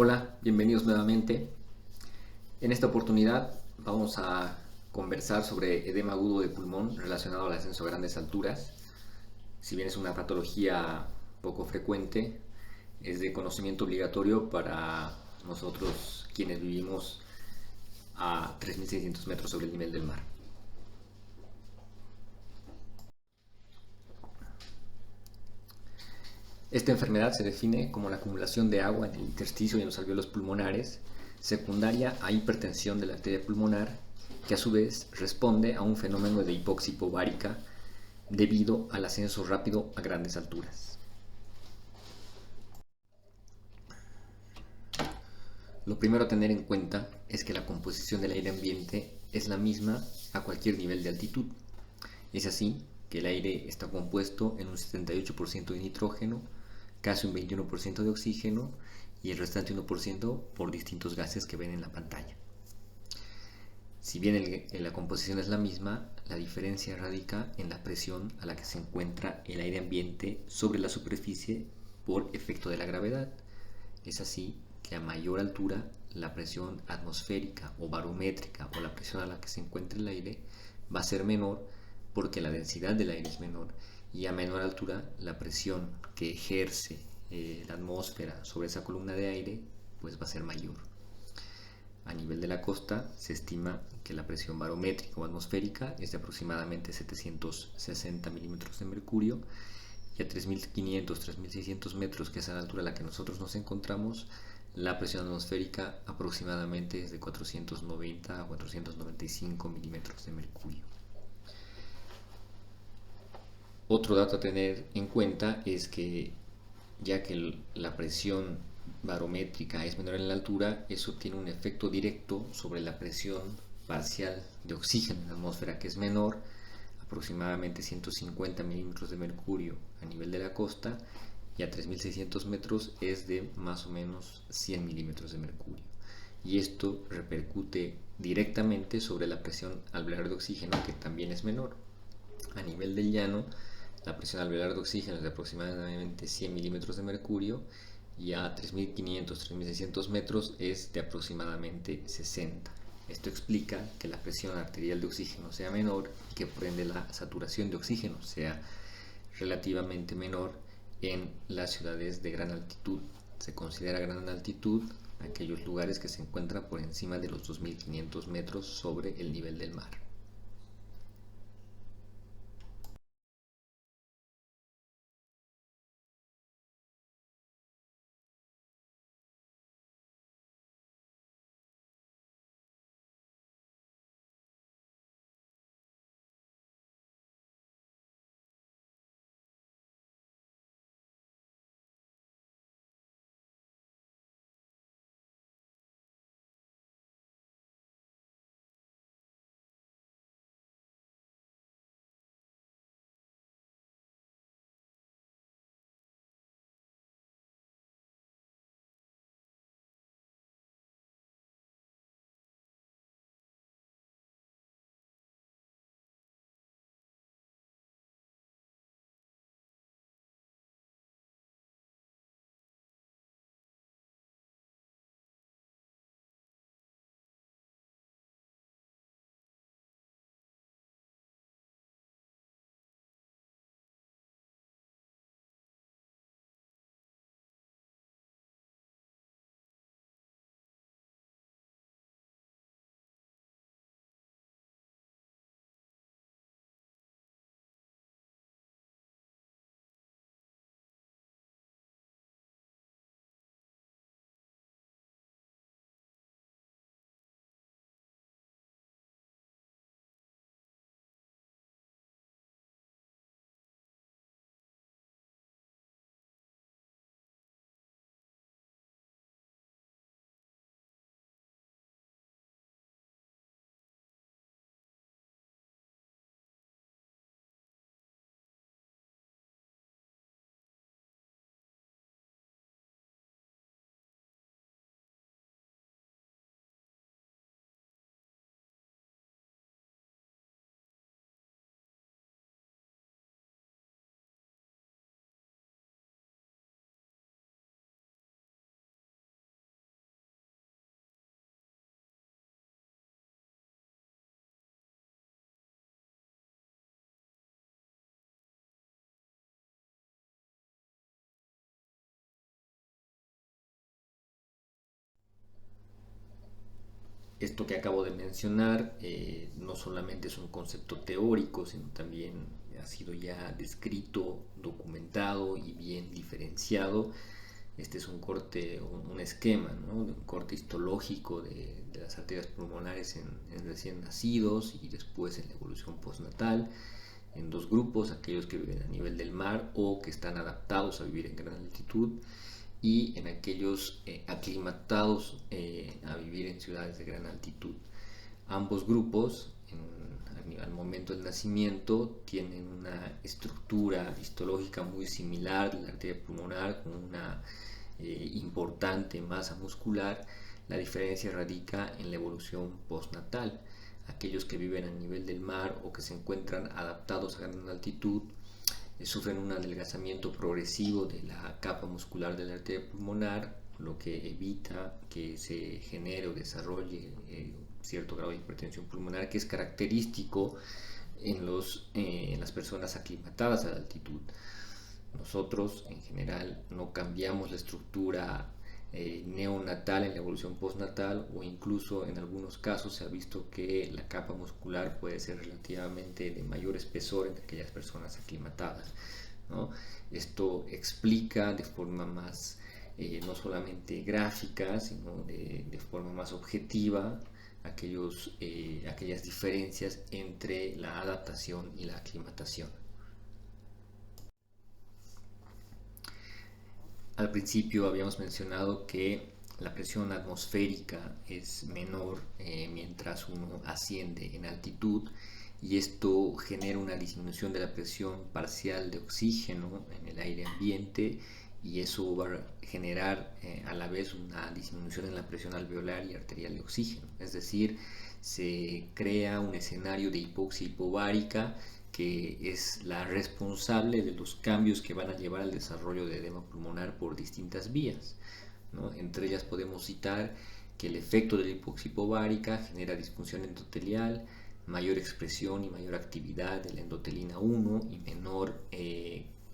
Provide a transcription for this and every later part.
Hola, bienvenidos nuevamente. En esta oportunidad vamos a conversar sobre edema agudo de pulmón relacionado al ascenso a grandes alturas. Si bien es una patología poco frecuente, es de conocimiento obligatorio para nosotros quienes vivimos a 3.600 metros sobre el nivel del mar. Esta enfermedad se define como la acumulación de agua en el intersticio y en los alvéolos pulmonares, secundaria a hipertensión de la arteria pulmonar, que a su vez responde a un fenómeno de hipoxia hipovárica debido al ascenso rápido a grandes alturas. Lo primero a tener en cuenta es que la composición del aire ambiente es la misma a cualquier nivel de altitud. Es así que el aire está compuesto en un 78% de nitrógeno, casi un 21% de oxígeno y el restante 1% por distintos gases que ven en la pantalla. Si bien la composición es la misma, la diferencia radica en la presión a la que se encuentra el aire ambiente sobre la superficie por efecto de la gravedad. Es así que a mayor altura la presión atmosférica o barométrica o la presión a la que se encuentra el aire va a ser menor porque la densidad del aire es menor y a menor altura la presión que ejerce la atmósfera sobre esa columna de aire pues va a ser mayor. A nivel de la costa se estima que la presión barométrica o atmosférica es de aproximadamente 760 milímetros de mercurio y a 3.500, 3.600 metros, que es a la altura a la que nosotros nos encontramos, la presión atmosférica aproximadamente es de 490 a 495 milímetros de mercurio. Otro dato a tener en cuenta es que ya que la presión barométrica es menor en la altura, eso tiene un efecto directo sobre la presión parcial de oxígeno en la atmósfera, que es menor, aproximadamente 150 milímetros de mercurio a nivel de la costa, y a 3.600 metros es de más o menos 100 milímetros de mercurio. Y esto repercute directamente sobre la presión alveolar de oxígeno, que también es menor. A nivel del llano, la presión alveolar de oxígeno es de aproximadamente 100 milímetros de mercurio y a 3.500, 3.600 metros es de aproximadamente 60. Esto explica que la presión arterial de oxígeno sea menor y que por ende la saturación de oxígeno sea relativamente menor en las ciudades de gran altitud. Se considera gran altitud aquellos lugares que se encuentran por encima de los 2.500 metros sobre el nivel del mar. Esto que acabo de mencionar no solamente es un concepto teórico, sino también ha sido ya descrito, documentado y bien diferenciado. Este es un corte, un esquema, ¿no? Un corte histológico de las arterias pulmonares en recién nacidos y después en la evolución postnatal, en dos grupos: aquellos que viven a nivel del mar o que están adaptados a vivir en gran altitud, y en aquellos aclimatados a vivir en ciudades de gran altitud. Ambos grupos, al momento del nacimiento, tienen una estructura histológica muy similar de la arteria pulmonar, con una importante masa muscular. La diferencia radica en la evolución postnatal. Aquellos que viven a nivel del mar o que se encuentran adaptados a gran altitud sufren un adelgazamiento progresivo de la capa muscular de la arteria pulmonar, lo que evita que se genere o desarrolle cierto grado de hipertensión pulmonar, que es característico en las personas aclimatadas a la altitud. Nosotros en general no cambiamos la estructura neonatal en la evolución postnatal, o incluso en algunos casos se ha visto que la capa muscular puede ser relativamente de mayor espesor en aquellas personas aclimatadas, ¿no? Esto explica de forma más no solamente gráfica, sino de forma más objetiva aquellas diferencias entre la adaptación y la aclimatación. Al principio habíamos mencionado que la presión atmosférica es menor mientras uno asciende en altitud, y esto genera una disminución de la presión parcial de oxígeno en el aire ambiente, y eso va a generar a la vez una disminución en la presión alveolar y arterial de oxígeno. Es decir, se crea un escenario de hipoxia hipovárica, que es la responsable de los cambios que van a llevar al desarrollo de edema pulmonar por distintas vías, ¿no? Entre ellas podemos citar que el efecto de la hipoxia hipovárica genera disfunción endotelial, mayor expresión y mayor actividad de la endotelina 1 y menor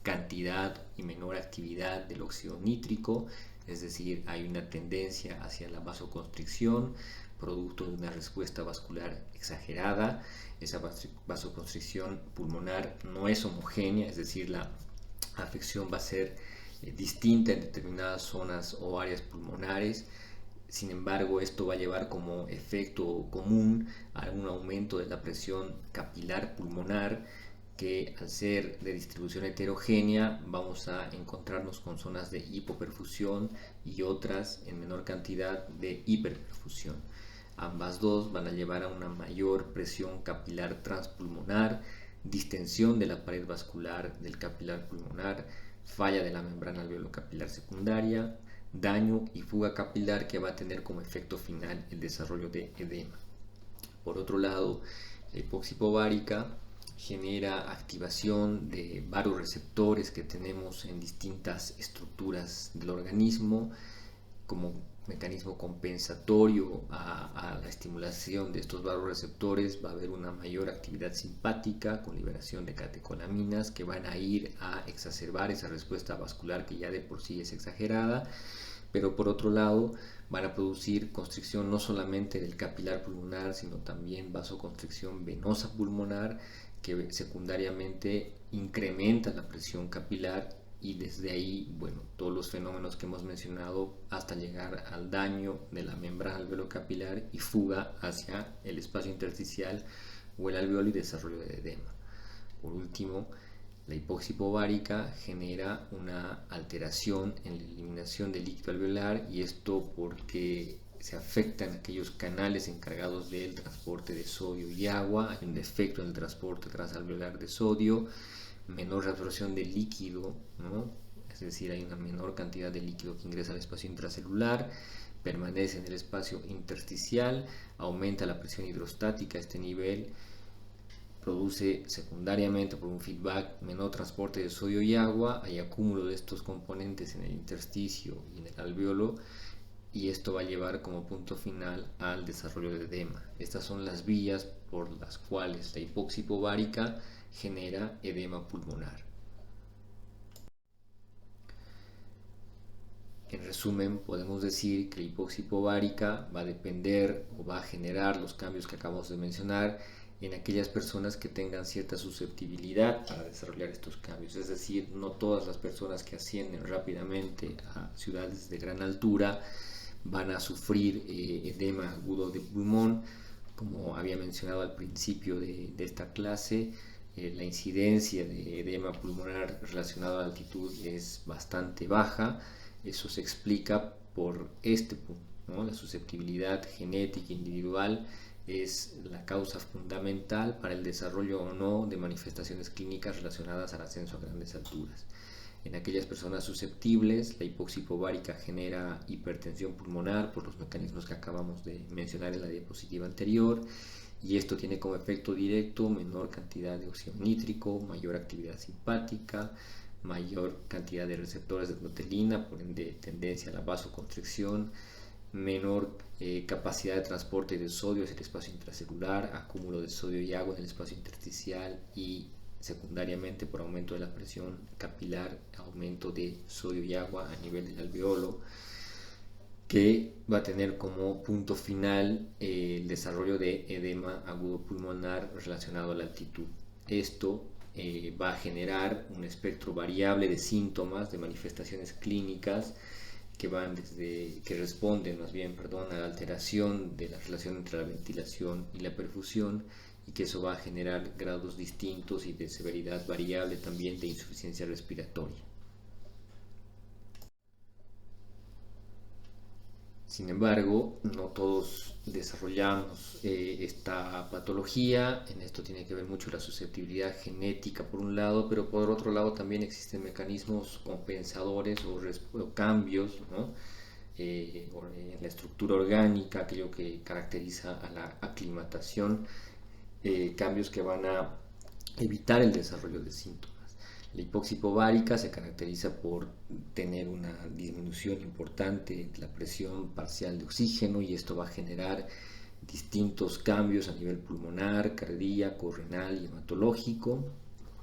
cantidad y menor actividad del óxido nítrico. Es decir, hay una tendencia hacia la vasoconstricción, producto de una respuesta vascular exagerada. Esa vasoconstricción pulmonar no es homogénea, es decir, la afección va a ser distinta en determinadas zonas o áreas pulmonares. Sin embargo, esto va a llevar como efecto común a un aumento de la presión capilar pulmonar, que al ser de distribución heterogénea vamos a encontrarnos con zonas de hipoperfusión y otras en menor cantidad de hiperperfusión. Ambas dos van a llevar a una mayor presión capilar transpulmonar, distensión de la pared vascular del capilar pulmonar, falla de la membrana alveolocapilar secundaria, daño y fuga capilar, que va a tener como efecto final el desarrollo de edema. Por otro lado, la hipoxia hipovárica genera activación de vasoreceptores que tenemos en distintas estructuras del organismo. Como mecanismo compensatorio a la estimulación de estos vasoreceptores, va a haber una mayor actividad simpática con liberación de catecolaminas, que van a ir a exacerbar esa respuesta vascular que ya de por sí es exagerada. Pero por otro lado van a producir constricción no solamente del capilar pulmonar, sino también vasoconstricción venosa pulmonar, que secundariamente incrementa la presión capilar, y desde ahí, bueno, todos los fenómenos que hemos mencionado hasta llegar al daño de la membrana alveolocapilar y fuga hacia el espacio intersticial o el alveolo y desarrollo de edema. Por último, la hipoxia hipovárica genera una alteración en la eliminación del líquido alveolar, y esto porque se afectan aquellos canales encargados del transporte de sodio y agua. Hay un defecto en el transporte transalveolar de sodio, menor absorción de líquido, ¿no? Es decir, hay una menor cantidad de líquido que ingresa al espacio intracelular, permanece en el espacio intersticial, aumenta la presión hidrostática a este nivel, produce secundariamente por un feedback menor transporte de sodio y agua, hay acúmulo de estos componentes en el intersticio y en el alveolo, y esto va a llevar como punto final al desarrollo de edema. Estas son las vías por las cuales la hipoxia hipovárica genera edema pulmonar. En resumen, podemos decir que la hipoxia hipovárica va a depender o va a generar los cambios que acabamos de mencionar en aquellas personas que tengan cierta susceptibilidad para desarrollar estos cambios. Es decir, no todas las personas que ascienden rápidamente a ciudades de gran altura van a sufrir edema agudo de pulmón. Como había mencionado al principio de esta clase, la incidencia de edema pulmonar relacionado a la altitud es bastante baja. Eso se explica por este punto, ¿no? La susceptibilidad genética individual es la causa fundamental para el desarrollo o no de manifestaciones clínicas relacionadas al ascenso a grandes alturas. En aquellas personas susceptibles, la hipoxia hipovárica genera hipertensión pulmonar por los mecanismos que acabamos de mencionar en la diapositiva anterior, y esto tiene como efecto directo menor cantidad de óxido nítrico, mayor actividad simpática, mayor cantidad de receptores de endothelina, por ende tendencia a la vasoconstricción, menor capacidad de transporte de sodio hacia el espacio intracelular, acúmulo de sodio y agua en el espacio intersticial y secundariamente por aumento de la presión capilar, aumento de sodio y agua a nivel del alveolo, que va a tener como punto final el desarrollo de edema agudo pulmonar relacionado a la altitud. Esto va a generar un espectro variable de síntomas, de manifestaciones clínicas que responden a la alteración de la relación entre la ventilación y la perfusión, y que eso va a generar grados distintos y de severidad variable también de insuficiencia respiratoria. Sin embargo, no todos desarrollamos esta patología. En esto tiene que ver mucho la susceptibilidad genética por un lado, pero por otro lado también existen mecanismos compensadores o cambios, ¿no? En la estructura orgánica, aquello que caracteriza a la aclimatación, cambios que van a evitar el desarrollo de síntomas. La hipoxia hipovárica se caracteriza por tener una disminución importante de la presión parcial de oxígeno, y esto va a generar distintos cambios a nivel pulmonar, cardíaco, renal y hematológico.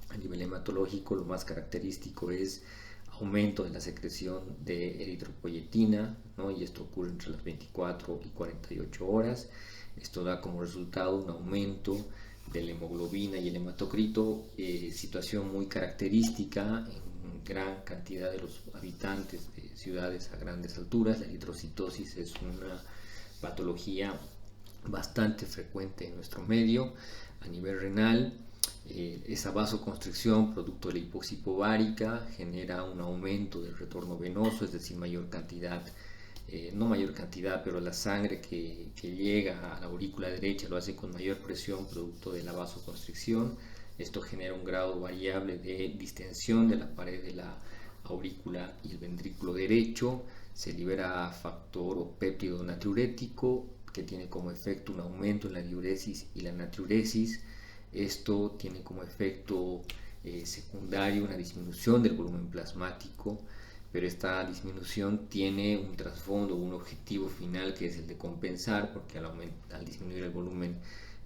A nivel hematológico, lo más característico es aumento de la secreción de eritropoyetina, ¿no? Y esto ocurre entre las 24 y 48 horas. Esto da como resultado un aumento de la hemoglobina y el hematocrito, situación muy característica en gran cantidad de los habitantes de ciudades a grandes alturas. La eritrocitosis es una patología bastante frecuente en nuestro medio. A nivel renal, esa vasoconstricción producto de la hipoxia hipovárica genera un aumento del retorno venoso, es decir, mayor cantidad, no mayor cantidad, pero la sangre que llega a la aurícula derecha lo hace con mayor presión producto de la vasoconstricción. Esto genera un grado variable de distensión de la pared de la aurícula y el ventrículo derecho. Se libera factor o péptido natriurético que tiene como efecto un aumento en la diuresis y la natriuresis. Esto tiene como efecto secundario una disminución del volumen plasmático, pero esta disminución tiene un trasfondo, un objetivo final, que es el de compensar, porque al disminuir el volumen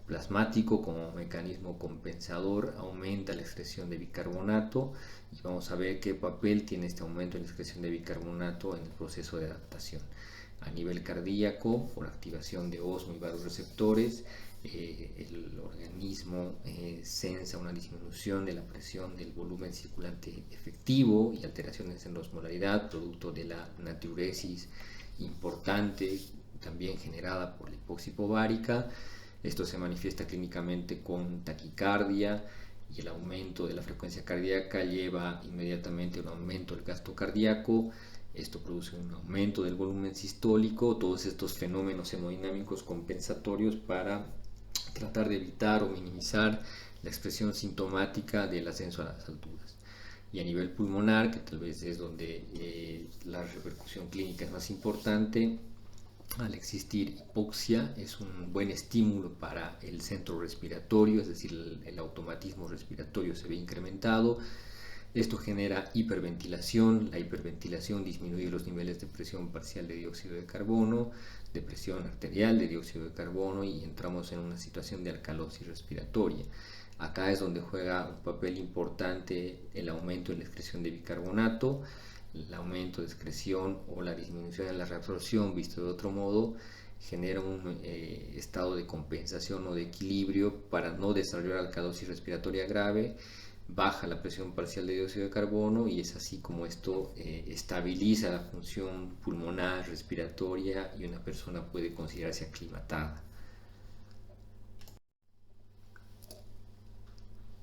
plasmático como mecanismo compensador aumenta la excreción de bicarbonato, y vamos a ver qué papel tiene este aumento en la excreción de bicarbonato en el proceso de adaptación. A nivel cardíaco, por activación de osmo y vasoreceptores, el organismo sensa una disminución de la presión del volumen circulante efectivo y alteraciones en la osmolaridad producto de la natriuresis importante también generada por la hipoxia hipovárica. Esto se manifiesta clínicamente con taquicardia, y el aumento de la frecuencia cardíaca lleva inmediatamente a un aumento del gasto cardíaco. Esto produce un aumento del volumen sistólico, todos estos fenómenos hemodinámicos compensatorios para tratar de evitar o minimizar la expresión sintomática del ascenso a las alturas. Y a nivel pulmonar, que tal vez es donde la repercusión clínica es más importante, al existir hipoxia es un buen estímulo para el centro respiratorio, es decir, el automatismo respiratorio se ve incrementado. Esto genera hiperventilación. La hiperventilación disminuye los niveles de presión parcial de dióxido de carbono, de presión arterial de dióxido de carbono, y entramos en una situación de alcalosis respiratoria. Acá es donde juega un papel importante el aumento en la excreción de bicarbonato, el aumento de excreción o la disminución en la reabsorción, visto de otro modo, genera un estado de compensación o de equilibrio para no desarrollar alcalosis respiratoria grave, baja la presión parcial de dióxido de carbono y es así como esto estabiliza la función pulmonar, respiratoria y una persona puede considerarse aclimatada.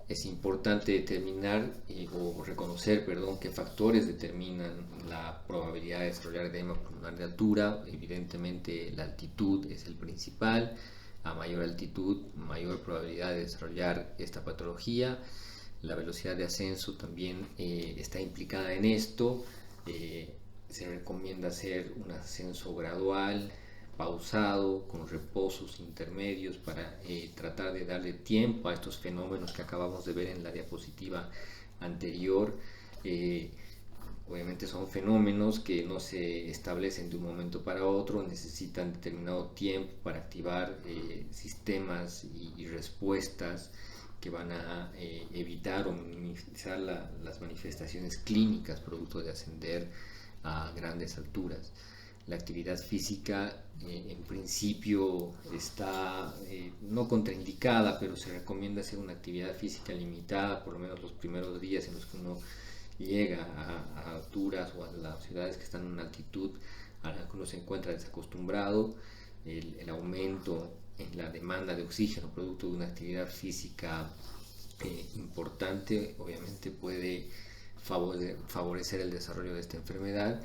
Es importante determinar o reconocer, qué factores determinan la probabilidad de desarrollar edema pulmonar de altura. Evidentemente la altitud es el principal. A mayor altitud, mayor probabilidad de desarrollar esta patología. La velocidad de ascenso también está implicada en esto. Se recomienda hacer un ascenso gradual, pausado, con reposos intermedios para tratar de darle tiempo a estos fenómenos que acabamos de ver en la diapositiva anterior. Obviamente son fenómenos que no se establecen de un momento para otro, necesitan determinado tiempo para activar sistemas y respuestas que van a evitar o minimizar las manifestaciones clínicas producto de ascender a grandes alturas. La actividad física en principio está no contraindicada, pero se recomienda hacer una actividad física limitada, por lo menos los primeros días en los que uno llega a alturas o a las ciudades que están en una altitud a la que uno se encuentra desacostumbrado. El aumento en la demanda de oxígeno producto de una actividad física importante obviamente puede favorecer el desarrollo de esta enfermedad.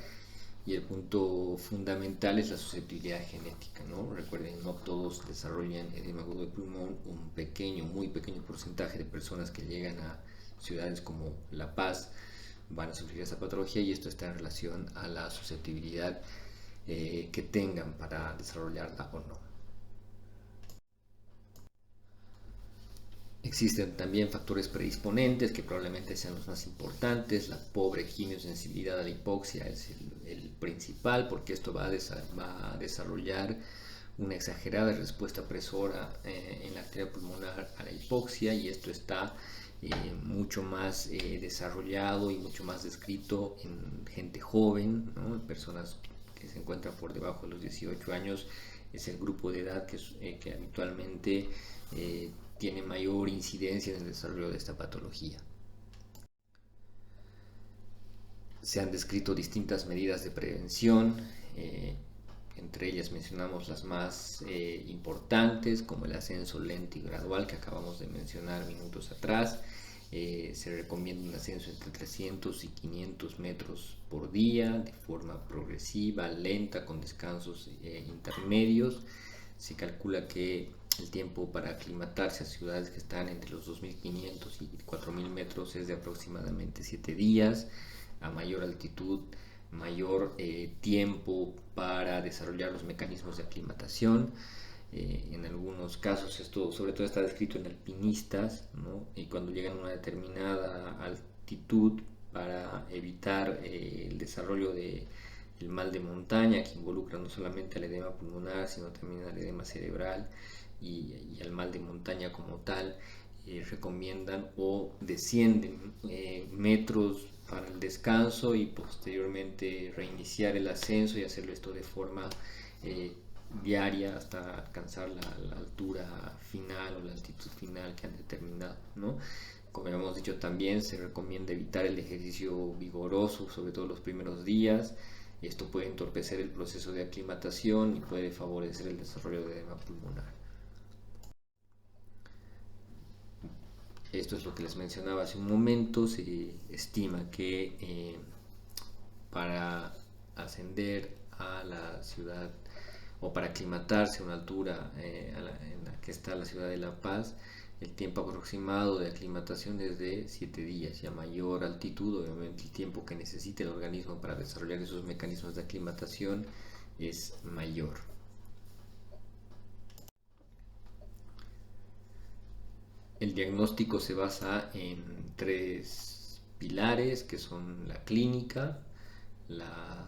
Y el punto fundamental es la susceptibilidad genética, ¿no? Recuerden, no todos desarrollan edema agudo de pulmón. Un pequeño, muy pequeño porcentaje de personas que llegan a ciudades como La Paz van a sufrir esa patología y esto está en relación a la susceptibilidad que tengan para desarrollarla o no. Existen también factores predisponentes que probablemente sean los más importantes. La pobre quimiosensibilidad a la hipoxia es el principal porque esto va a desarrollar una exagerada respuesta presora en la arteria pulmonar a la hipoxia y esto está mucho más desarrollado y mucho más descrito en gente joven, ¿no? En personas que se encuentran por debajo de los 18 años es el grupo de edad que habitualmente tiene mayor incidencia en el desarrollo de esta patología. Se han descrito distintas medidas de prevención, entre ellas mencionamos las más importantes, como el ascenso lento y gradual que acabamos de mencionar minutos atrás. Se recomienda un ascenso entre 300 y 500 metros por día, de forma progresiva, lenta, con descansos intermedios. Se calcula que el tiempo para aclimatarse a ciudades que están entre los 2.500 y 4.000 metros es de aproximadamente 7 días. A mayor altitud, mayor tiempo para desarrollar los mecanismos de aclimatación. En algunos casos esto sobre todo está descrito en alpinistas, ¿no? Y cuando llegan a una determinada altitud para evitar el desarrollo del mal de montaña que involucra no solamente al edema pulmonar sino también al edema cerebral y al mal de montaña como tal, recomiendan o descienden metros para el descanso y posteriormente reiniciar el ascenso y hacerlo esto de forma diaria hasta alcanzar la altura final o la altitud final que han determinado, ¿no? Como hemos dicho también se recomienda evitar el ejercicio vigoroso, sobre todo los primeros días. Esto puede entorpecer el proceso de aclimatación y puede favorecer el desarrollo de edema pulmonar. Esto es lo que les mencionaba hace un momento. Se estima que para ascender a la ciudad o para aclimatarse a una altura en la que está la ciudad de La Paz, el tiempo aproximado de aclimatación es de 7 días y a mayor altitud, obviamente el tiempo que necesita el organismo para desarrollar esos mecanismos de aclimatación es mayor. El diagnóstico se basa en 3 pilares que son la clínica, las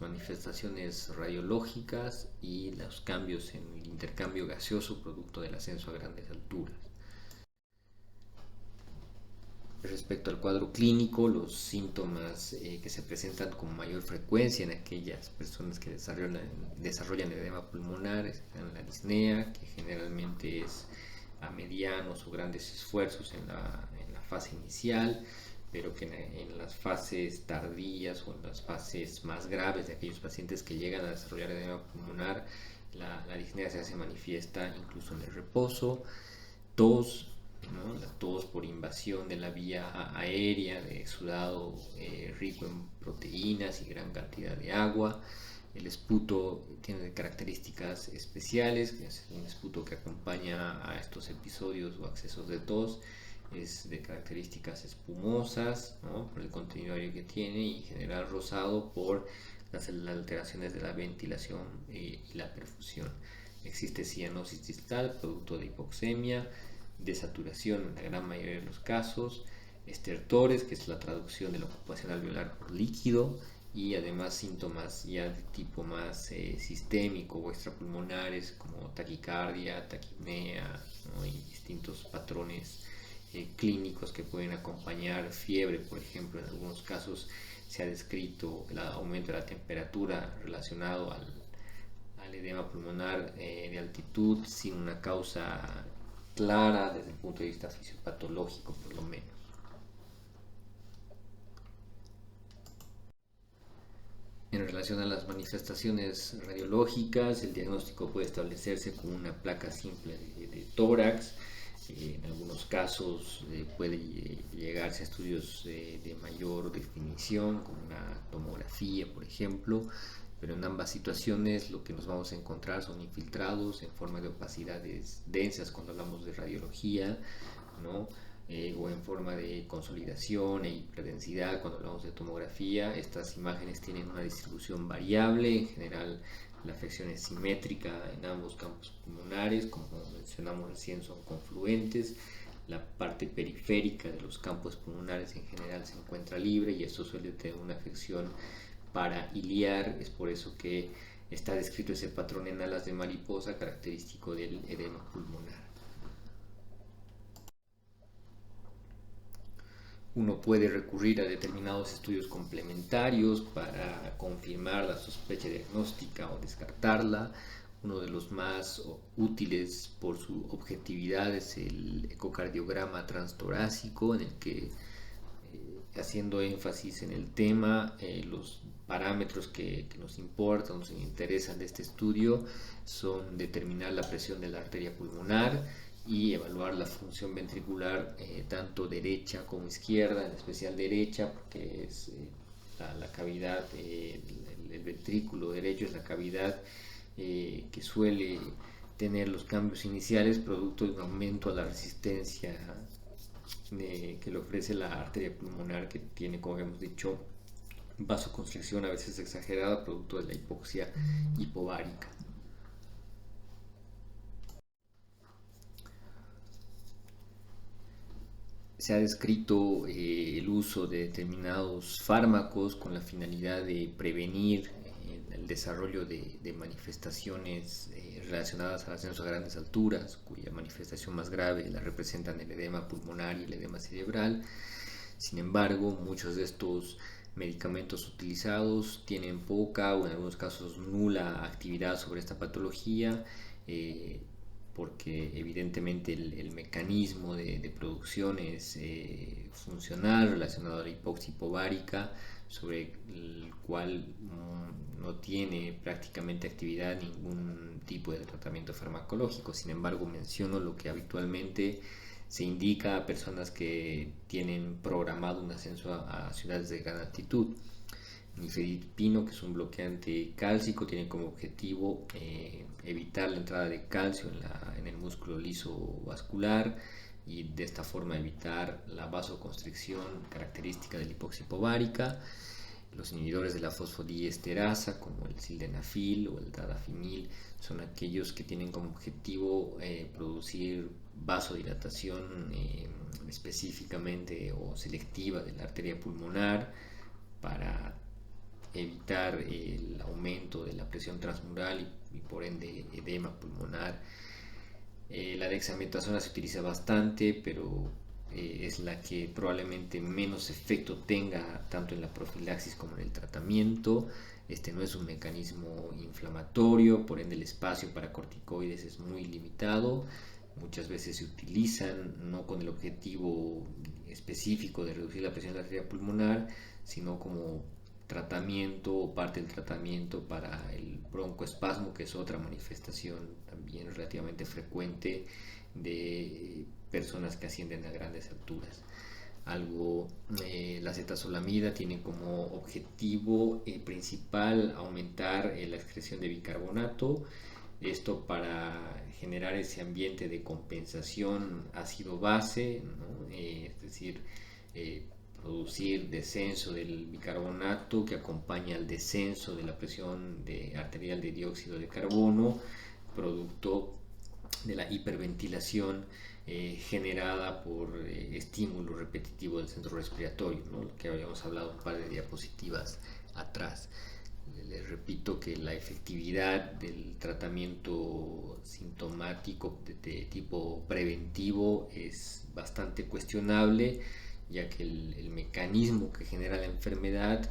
manifestaciones radiológicas y los cambios en el intercambio gaseoso producto del ascenso a grandes alturas. Respecto al cuadro clínico, los síntomas que se presentan con mayor frecuencia en aquellas personas que desarrollan edema pulmonar es la disnea, que generalmente es a medianos o grandes esfuerzos en la fase inicial, pero que en las fases tardías o en las fases más graves de aquellos pacientes que llegan a desarrollar edema pulmonar, la disnea se hace manifiesta incluso en el reposo. Tos, ¿no? La tos por invasión de la vía aérea, de sudado rico en proteínas y gran cantidad de agua. El esputo tiene características especiales, que es un esputo que acompaña a estos episodios o accesos de tos. Es de características espumosas, ¿no? Por el contenido aéreo que tiene, y en general rosado por las alteraciones de la ventilación y la perfusión. Existe cianosis distal, producto de hipoxemia, desaturación en la gran mayoría de los casos, estertores, que es la traducción de la ocupación alveolar por líquido, y además síntomas ya de tipo más sistémico o extrapulmonares como taquicardia, taquipnea, ¿no? Y distintos patrones clínicos que pueden acompañar fiebre, por ejemplo. En algunos casos se ha descrito el aumento de la temperatura relacionado al edema pulmonar de altitud sin una causa clara desde el punto de vista fisiopatológico, por lo menos. En relación a las manifestaciones radiológicas, el diagnóstico puede establecerse con una placa simple de tórax. En algunos casos puede llegarse a estudios de mayor definición, como una tomografía, por ejemplo, pero en ambas situaciones lo que nos vamos a encontrar son infiltrados en forma de opacidades densas cuando hablamos de radiología, ¿no? O en forma de consolidación e hiperdensidad cuando hablamos de tomografía. Estas imágenes tienen una distribución variable, en general la afección es simétrica en ambos campos pulmonares, como mencionamos recién son confluentes. La parte periférica de los campos pulmonares en general se encuentra libre y esto suele tener una afección parailiar, es por eso que está descrito ese patrón en alas de mariposa característico del edema pulmonar. Uno puede recurrir a determinados estudios complementarios para confirmar la sospecha diagnóstica o descartarla. Uno de los más útiles por su objetividad es el ecocardiograma transtorácico, en el que, haciendo énfasis en el tema, los parámetros que nos importan, nos interesan de este estudio son determinar la presión de la arteria pulmonar y evaluar la función ventricular, tanto derecha como izquierda, en especial derecha, porque es la cavidad, el ventrículo derecho es la cavidad que suele tener los cambios iniciales producto de un aumento a la resistencia que le ofrece la arteria pulmonar, que tiene, como hemos dicho, vasoconstricción a veces exagerada producto de la hipoxia hipovárica. Se ha descrito el uso de determinados fármacos con la finalidad de prevenir el desarrollo de manifestaciones relacionadas al ascenso a grandes alturas, cuya manifestación más grave la representan el edema pulmonar y el edema cerebral. Sin embargo, muchos de estos medicamentos utilizados tienen poca o en algunos casos nula actividad sobre esta patología, porque evidentemente el mecanismo de producción es funcional, relacionado a la hipoxia hipovárica, sobre el cual no tiene prácticamente actividad ningún tipo de tratamiento farmacológico. Sin embargo, menciono lo que habitualmente se indica a personas que tienen programado un ascenso a ciudades de gran altitud. Nifedipino, que es un bloqueante cálcico, tiene como objetivo evitar la entrada de calcio en el músculo liso vascular y de esta forma evitar la vasoconstricción característica de la hipoxia hipovárica. Los inhibidores de la fosfodiesterasa, como el sildenafil o el tadalafil, son aquellos que tienen como objetivo producir vasodilatación específicamente o selectiva de la arteria pulmonar para evitar el aumento de la presión transmural y por ende edema pulmonar. La dexametasona se utiliza bastante, pero es la que probablemente menos efecto tenga tanto en la profilaxis como en el tratamiento. Este no es un mecanismo inflamatorio, por ende el espacio para corticoides es muy limitado. Muchas veces se utilizan no con el objetivo específico de reducir la presión de la arteria pulmonar, sino como tratamiento o parte del tratamiento para el broncoespasmo, que es otra manifestación también relativamente frecuente de personas que ascienden a grandes alturas. La acetazolamida tiene como objetivo principal aumentar la excreción de bicarbonato, esto para generar ese ambiente de compensación ácido-base, ¿no? Es decir, producir descenso del bicarbonato que acompaña al descenso de la presión arterial de dióxido de carbono, producto de la hiperventilación generada por estímulo repetitivo del centro respiratorio, ¿no? Lo que habíamos hablado un par de diapositivas atrás. Les repito que la efectividad del tratamiento sintomático de tipo preventivo es bastante cuestionable, ya que el mecanismo que genera la enfermedad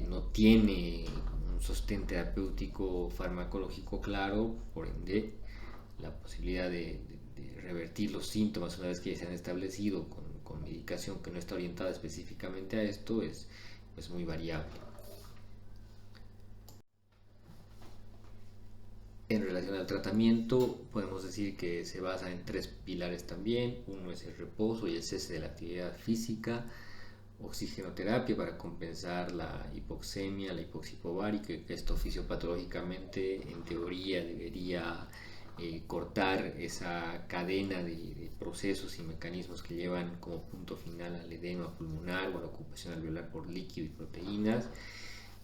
no tiene un sostén terapéutico farmacológico claro, por ende la posibilidad de revertir los síntomas una vez que ya se han establecido con medicación que no está orientada específicamente a esto es muy variable. En relación al tratamiento, podemos decir que se basa en tres pilares también. Uno es el reposo y el cese de la actividad física, oxigenoterapia para compensar la hipoxemia, la hipoxia hipovárica, que esto fisiopatológicamente en teoría debería cortar esa cadena de procesos y mecanismos que llevan como punto final al edema pulmonar o a la ocupación alveolar por líquido y proteínas.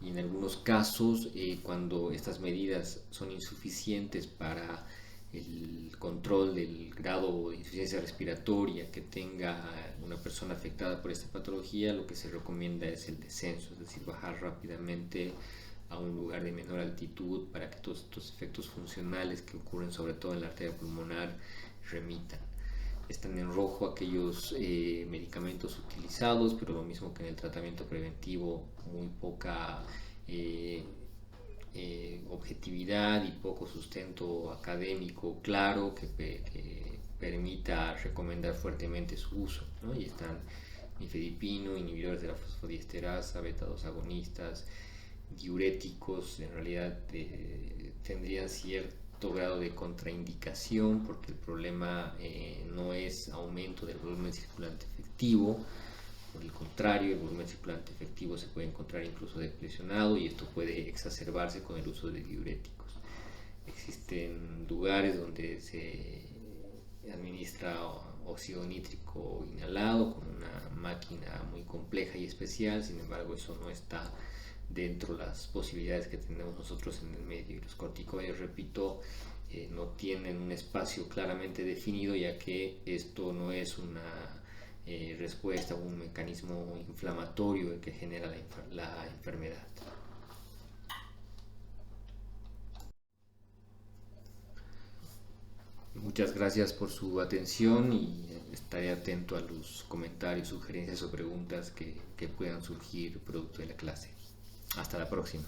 Y en algunos casos, cuando estas medidas son insuficientes para el control del grado de insuficiencia respiratoria que tenga una persona afectada por esta patología, lo que se recomienda es el descenso, es decir, bajar rápidamente a un lugar de menor altitud para que todos estos efectos funcionales que ocurren sobre todo en la arteria pulmonar remitan. Están en rojo aquellos medicamentos utilizados, pero lo mismo que en el tratamiento preventivo, muy poca objetividad y poco sustento académico claro que permita recomendar fuertemente su uso, ¿no? Y están nifedipino, inhibidores de la fosfodiesterasa, beta-2 agonistas, diuréticos, en realidad tendrían cierto grado de contraindicación porque el problema no es aumento del volumen circulante efectivo. Por el contrario, el volumen circulante efectivo se puede encontrar incluso deplecionado y esto puede exacerbarse con el uso de diuréticos. Existen lugares donde se administra óxido nítrico inhalado con una máquina muy compleja y especial, sin embargo eso no está dentro de las posibilidades que tenemos nosotros en el medio. Y los corticoides, repito, no tienen un espacio claramente definido, ya que esto no es una respuesta a un mecanismo inflamatorio que genera la enfermedad. Muchas gracias por su atención y estaré atento a los comentarios, sugerencias o preguntas que puedan surgir producto de la clase. Hasta la próxima.